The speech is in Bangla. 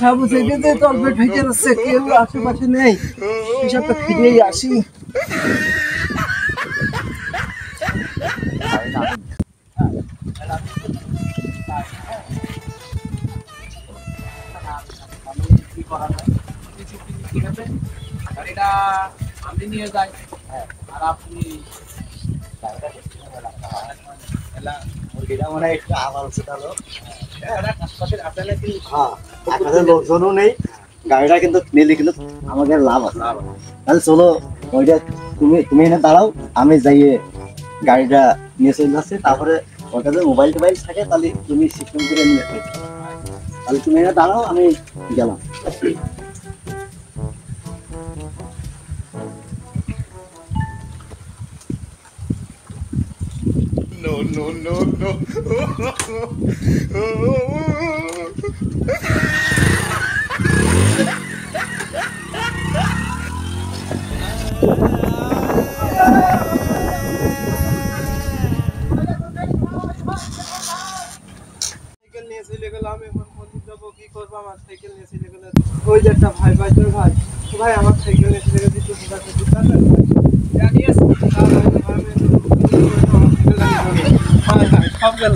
সাবু থেকে যে তলপেট হয়ে যাচ্ছে, কেউ আশেপাশে নেই, হিসাবটা ফিরেই আসি। আমি নিয়ে যাই আর আপনি মুরগিটা মানে একটু আবার ছোটালো, লোকজনও নেই, গাড়িটা কিন্তু নিলে কিন্তু আমাদের লাভ আছে। তাহলে চলো ওইটা তুমি এনে দাঁড়াও, আমি যাইয়ে গাড়িটা নিয়ে চলে যাচ্ছি। তারপরে ওর কাছে মোবাইল টোবাইল থাকে, তাহলে তুমি সিস্টেম করে নিয়ে তাহলে তুমি এনে দাঁড়াও, আমি গেলাম। No, no, no, no. ওই যে একটা ভাই ভাই তোর ভাই, ভাই আমার সাইকেল নিয়ে চলে গেছে, একটু বোঝা করতে পারবেন? সব গেল।